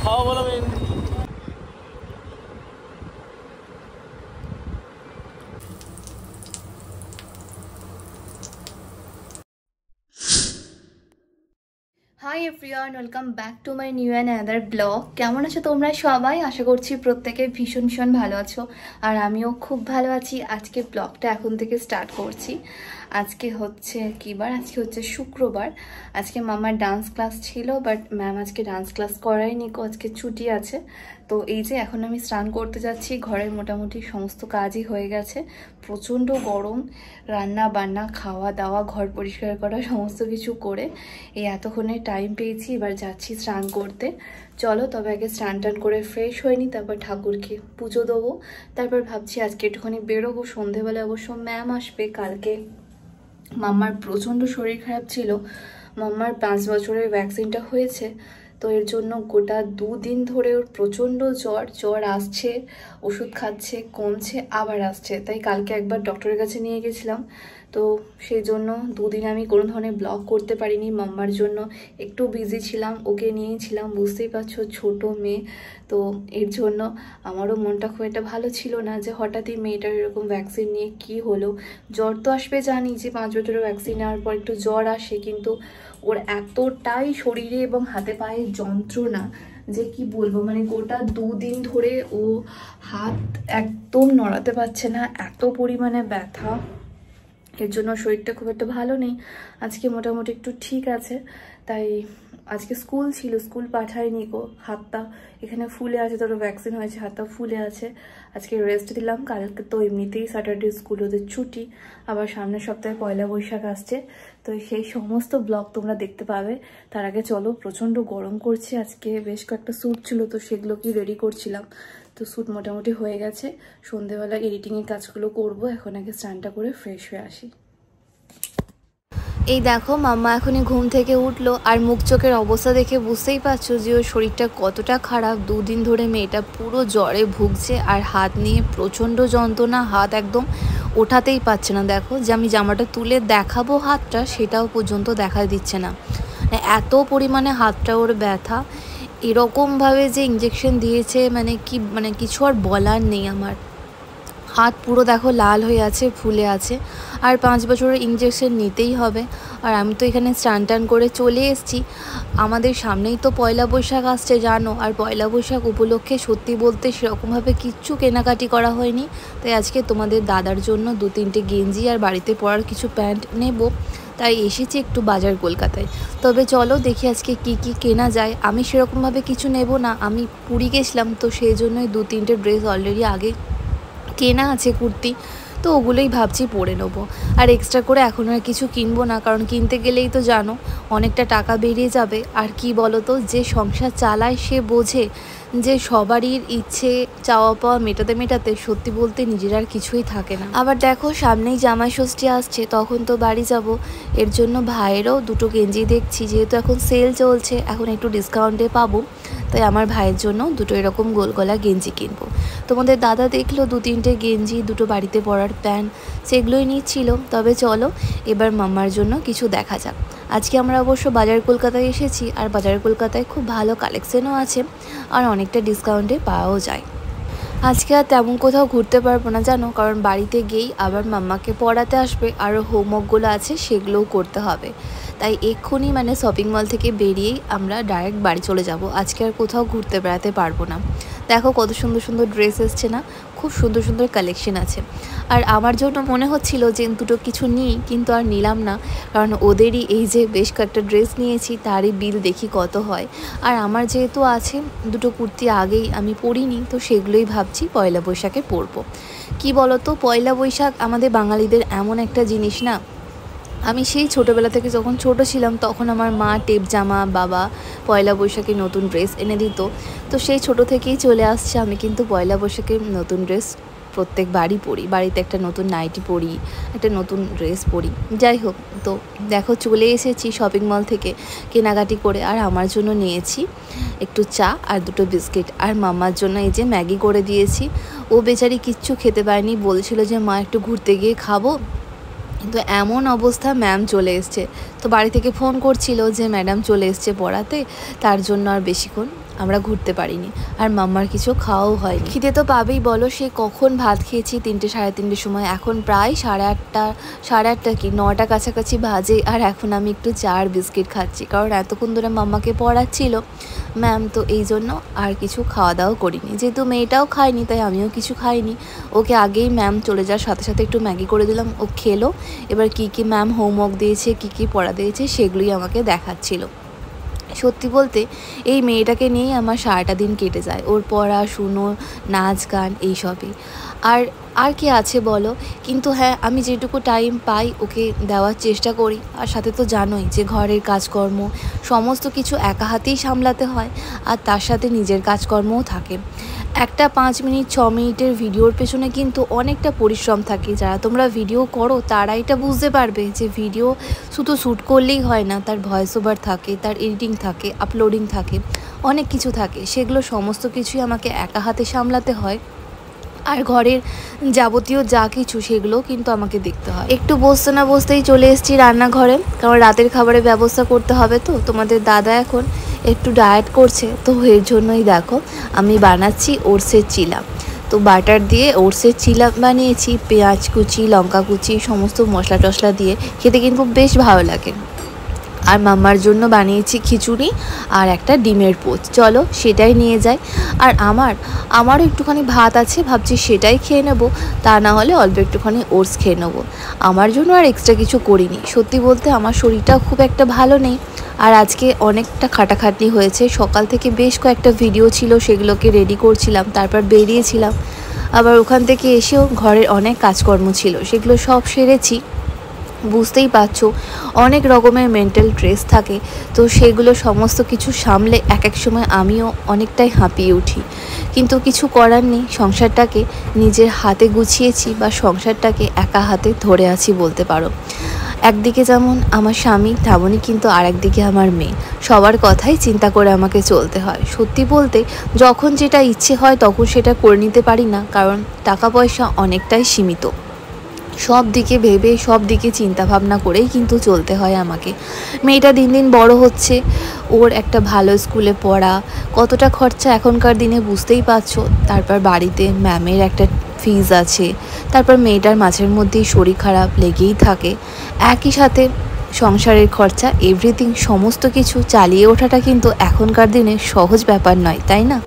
খাওয়া বলবেন। Hi everyone, welcome back to my new and another blog. কেমন আছো তোমরা সবাই? আশা করছি প্রত্যেকে ভীষণ ভীষণ ভালো আছো, আর আমিও খুব ভালো আছি। আজকে ব্লগটা এখন থেকে স্টার্ট করছি। আজকে হচ্ছে কী বার? আজকে হচ্ছে শুক্রবার। আজকে মামার ডান্স ক্লাস ছিল, বাট ম্যাম আজকে ডান্স ক্লাস করায়নি, আজকে ছুটি আছে। তো এই যে এখন আমি স্নান করতে যাচ্ছি। ঘরের মোটামুটি সমস্ত কাজই হয়ে গেছে। প্রচণ্ড গরম, রান্না বান্না খাওয়া দাওয়া ঘর পরিষ্কার করা সমস্ত কিছু করে এই এতক্ষণে টাইম পেয়েছি। এবার যাচ্ছি স্নান করতে। চলো তবে আগে স্নান টান করে ফ্রেশ হয়নি, তারপর ঠাকুরকে পুজো দেবো। তারপর ভাবছি আজকে একটুখানি বেরোবো। সন্ধেবেলা অবশ্য ম্যাম আসবে। কালকে মাম্মার প্রচণ্ড শরীর খারাপ ছিল। মাম্মার 5 বছরের ভ্যাকসিনটা হয়েছে, তো এর জন্য গোটা 2 দিন ধরে ওর প্রচণ্ড জ্বর আসছে, ওষুধ খাচ্ছে, কমছে, আবার আসছে। তাই কালকে একবার ডক্টরের কাছে নিয়ে গেছিলাম। তো সেই জন্য 2 দিন আমি কোনো ধরনের ব্লগ করতে পারিনি। মাম্মার জন্য একটু বিজি ছিলাম, ওকে নিয়েছিলাম। বুঝতেই পারছো ছোট মেয়ে, তো এর জন্য আমারও মনটা খুব একটা ভালো ছিল না যে হঠাৎই মেয়েটার এরকম ভ্যাকসিন নিয়ে কি হলো। জ্বর তো আসবে জানি, যে 5 বছরের ভ্যাকসিন নেওয়ার পর একটু জ্বর আসে, কিন্তু ওর এতটাই শরীরে এবং হাতে পায়ে যন্ত্রণা যে কি বলবো। মানে গোটা 2 দিন ধরে ও হাত একদম নড়াতে পারছে না, এত পরিমাণে ব্যথা। এর জন্য শরীরটা খুব একটা ভালো নেই। আজকে মোটামুটি একটু ঠিক আছে। তাই আজকে স্কুল ছিল, স্কুল পাঠায়নি গো। হাতটা এখানে ফুলে আছে, তোর ভ্যাকসিন হয়েছে, হাতটা ফুলে আছে। আজকে রেস্ট দিলাম। কালকে তো এমনিতেই স্যাটারডে স্কুল ওদের ছুটি, আবার সামনের সপ্তাহে পয়লা বৈশাখ আসছে। তো সেই সমস্ত ব্লগ তোমরা দেখতে পাবে। তার আগে চলো, প্রচণ্ড গরম করছে। আজকে বেশ কয়েকটা স্যুট ছিল, তো সেগুলোকেই রেডি করছিলাম। তো স্যুট মোটামুটি হয়ে গেছে। সন্ধেবেলা এডিটিংয়ের কাজগুলো করব। এখন আগে স্নানটা করে ফ্রেশ হয়ে আসি। এই দেখো মাম্মা এখনই ঘুম থেকে উঠলো, আর মুখ চোখের অবস্থা দেখে বুঝতেই পারছো যে ওর শরীরটা কতটা খারাপ। 2 দিন ধরে মেয়েটা পুরো জ্বরে ভুগছে, আর হাত নিয়ে প্রচণ্ড যন্ত্রণা। হাত একদম ওঠাতেই পারছে না। দেখো যে আমি জামাটা তুলে দেখাবো হাতটা, সেটাও পর্যন্ত দেখা দিচ্ছে না। এত পরিমাণে হাতটা ওর ব্যথা। এরকমভাবে যে ইঞ্জেকশন দিয়েছে, মানে কিছু আর বলার নেই আমার। হাত পুরো দেখো লাল হয়ে আছে, ফুলে আছে, আর 5 বছরের ইঞ্জেকশন নিতেই হবে। আর আমি তো এখানে স্নান টান করে চলে এসেছি। আমাদের সামনেই তো পয়লা বৈশাখ আসছে জানো, আর পয়লা বৈশাখ উপলক্ষে সত্যি বলতে সেরকমভাবে কিচ্ছু কেনাকাটি করা হয়নি। তাই আজকে তোমাদের দাদার জন্য 2-3টে গেঞ্জি আর বাড়িতে পরার কিছু প্যান্ট নেব। তাই এসেছি একটু বাজার কলকাতায়। তবে চলো দেখি আজকে কি কি কেনা যায়। আমি সেরকমভাবে কিছু নেব না, আমি পুরী গেছিলাম, তো সেই জন্যই 2-3টে ড্রেস অলরেডি আগে কেনা আছে, কুর্তি, তো ওগুলোই ভাবছি পরে নেবো। আর এক্সট্রা করে এখন আর কিছু কিনবো না, কারণ কিনতে গেলেই তো জানো অনেকটা টাকা বেরিয়ে যাবে। আর কি বলো তো, যে সংসার চালায় সে বোঝে যে সবারই ইচ্ছে চাওয়া পাওয়া মেটাতে মেটাতে সত্যি বলতে নিজের আর কিছুই থাকে না। আবার দেখো সামনেই জামাই ষষ্ঠী আসছে, তখন তো বাড়ি যাব। এর জন্য ভাইয়েরও 2টো গেঞ্জি দেখছি, যেহেতু এখন সেল চলছে, এখন একটু ডিসকাউন্টে পাবো। তাই আমার ভাইয়ের জন্য 2টো এরকম গোল গলা গেঞ্জি কিনবো। তোমাদের দাদা দেখলো 2-3টে গেঞ্জি, 2টো বাড়িতে পরার প্যান্ট, সেগুলোই নিচ্ছিল। তবে চলো এবার মাম্মার জন্য কিছু দেখা যাক। আজকে আমরা অবশ্য বাজার কলকাতায় এসেছি, আর বাজার কলকাতায় খুব ভালো কালেকশনও আছে, আর অনেকটা ডিসকাউন্টে পাওয়াও যায়। আজকে আর তেমন কোথাও ঘুরতে পারবো না জানো, কারণ বাড়িতে গিয়েই আবার মাম্মাকে পড়াতে আসবে, আরও হোমওয়ার্কগুলো আছে সেগুলোও করতে হবে। তাই এক্ষুনি মানে শপিং মল থেকে বেরিয়েই আমরা ডাইরেক্ট বাড়ি চলে যাব। আজকে আর কোথাও ঘুরতে বেড়াতে পারবো না। দেখো কত সুন্দর সুন্দর ড্রেস এসছে না, খুব সুন্দর সুন্দর কালেকশন আছে। আর আমার জন্য মনে হচ্ছিল যে 2টো কিছু নিই, কিন্তু আর নিলাম না, কারণ ওদেরই এই যে বেশ কয়েকটা ড্রেস নিয়েছি তারই বিল দেখি কত হয়। আর আমার যেহেতু আছে 2টো কুর্তি আগেই আমি পরিনি, তো সেগুলোই ভাবছি পয়লা বৈশাখে পরবো। কি বলো তো, পয়লা বৈশাখ আমাদের বাঙালিদের এমন একটা জিনিস না, আমি সেই ছোটোবেলা থেকে যখন ছোট ছিলাম তখন আমার মা টেপ জামা, বাবা পয়লা বৈশাখে নতুন ড্রেস এনে দিত। তো সেই ছোট থেকেই চলে আসছে আমি কিন্তু পয়লা বৈশাখে নতুন ড্রেস প্রত্যেকবারই পরি, বাড়িতে একটা নতুন নাইটি পরি, একটা নতুন ড্রেস পরি। যাই হোক, তো দেখো চলে এসেছি শপিং মল থেকে কেনাকাটি করে। আর আমার জন্য নিয়েছি একটু চা আর দুটো বিস্কিট, আর মাম্মার জন্য এই যে ম্যাগি করে দিয়েছি। ও বেচারি কিচ্ছু খেতে পায়নি, বলছিল যে মা একটু ঘুরতে গিয়ে খাবো, কিন্তু এমন অবস্থা ম্যাম চলে এসছে। তো বাড়ি থেকে ফোন করছিল যে ম্যাডাম চলে এসছে পড়াতে, তার জন্য আর বেশিক্ষণ আমরা ঘুরতে পারিনি, আর মাম্মার কিছু খাওয়াও হয়। খিদে তো পাবেই বলো, সে কখন ভাত খেয়েছি 3টে সাড়ে 3টের সময়, এখন প্রায় সাড়ে আটটা কি 9টা কাছাকাছি বাজে, আর এখন আমি একটু চা আর বিস্কিট খাচ্ছি, কারণ এতক্ষণ ধরে মাম্মাকে পড়াচ্ছিল ম্যাম, তো এই জন্য আর কিছু খাওয়া দাওয়া করিনি। যেহেতু মেয়েটাও খায়নি তাই আমিও কিছু খাইনি। ওকে আগেই ম্যাম চলে যাওয়ার সাথে সাথে একটু ম্যাগি করে দিলাম, ও খেলো। এবার কি কি ম্যাম হোমওয়ার্ক দিয়েছে, কি কি পড়া দিয়েছে সেগুলোই আমাকে দেখাচ্ছিল। সত্যি বলতে এই মেয়েটাকে নিয়েই আমার সারাটা দিন কেটে যায়, ওর পড়াশুনো, নাচ গান এইসবই। আর কি আছে বলো। কিন্তু হ্যাঁ, আমি যেটুকু টাইম পাই ওকে দেওয়ার চেষ্টা করি। আর সাথে তো জানোই যে ঘরের কাজকর্ম সমস্ত কিছু একা হাতেই সামলাতে হয়, আর তার সাথে নিজের কাজকর্মও থাকে। একটা 5 মিনিট 6 মিনিটের ভিডিওর পেছনে কিন্তু অনেকটা পরিশ্রম থাকে। যারা তোমরা ভিডিও করো তারা এটা বুঝতে পারবে যে ভিডিও শুধু শ্যুট করলেই হয় না, তার ভয়েস ওভার থাকে, তার এডিটিং থাকে, আপলোডিং থাকে, অনেক কিছু থাকে। সেগুলো সমস্ত কিছুই আমাকে একা হাতে সামলাতে হয়। আর ঘরের যাবতীয় যা কিছু সেগুলোও কিন্তু আমাকে দেখতে হয়। একটু বসতে না বসতেই চলে এসেছি রান্নাঘরে, কারণ রাতের খাবারের ব্যবস্থা করতে হবে। তো তোমাদের দাদা এখন একটু ডায়েট করছে, তো এর জন্যই দেখো আমি বানাচ্ছি ওটসের চিলা। তো বাটার দিয়ে ওটসের চিলা বানিয়েছি, পেঁয়াজ কুচি, লঙ্কা কুচি, সমস্ত মশলা টশলা দিয়ে, খেতে কিন্তু বেশ ভালো লাগে। আর মাম্মার জন্য বানিয়েছি খিচুড়ি আর একটা ডিমের পোচ। চলো সেটাই নিয়ে যাই। আর আমারও একটুখানি ভাত আছে, ভাবছি সেটাই খেয়ে নেব, তা না হলে অল্প একটুখানি ওটস খেয়ে নেবো। আমার জন্য আর এক্সট্রা কিছু করিনি। সত্যি বলতে আমার শরীরটাও খুব একটা ভালো নেই, আর আজকে অনেকটা খাটাখাটনি হয়েছে। সকাল থেকে বেশ কয়েকটা ভিডিও ছিল, সেগুলোকে রেডি করছিলাম, তারপর বেরিয়েছিলাম। আবার ওখান থেকে এসেও ঘরের অনেক কাজকর্ম ছিল, সেগুলো সব সেরেছি। বুঝতেই পারছো অনেক রকমের মেন্টাল স্ট্রেস থাকে, তো সেগুলো সমস্ত কিছু সামলে এক এক সময় আমিও অনেকটাই হাঁপিয়ে উঠি। কিন্তু কিছু করার নেই, সংসারটাকে নিজের হাতে গুছিয়েছি, বা সংসারটাকে একা হাতে ধরে আছি বলতে পারো। একদিকে যেমন আমার স্বামী, তেমনই কিন্তু আরেকদিকে আমার মেয়ে। সবার কথাই চিন্তা করে আমাকে চলতে হয়। সত্যি বলতে যখন যেটা ইচ্ছে হয় তখন সেটা করে নিতে পারি না, কারণ টাকা পয়সা অনেকটাই সীমিত। সব দিকে ভেবে, সব দিকে চিন্তা ভাবনা করেই কিন্তু চলতে হয় আমাকে। মেয়েটা দিন দিন বড় হচ্ছে, ওর একটা ভালো স্কুলে পড়া, কতটা খরচা এখনকার দিনে বুঝতেই পারছো। তারপর বাড়িতে ম্যামের একটা ফিজ আছে, তারপর মেয়েটার মাঝের মধ্যেই শরীর খারাপ লেগেই থাকে। একই সাথে সংসারের খরচা, এভরিথিং, সমস্ত কিছু চালিয়ে ওঠাটা কিন্তু এখনকার দিনে সহজ ব্যাপার নয়, তাই না?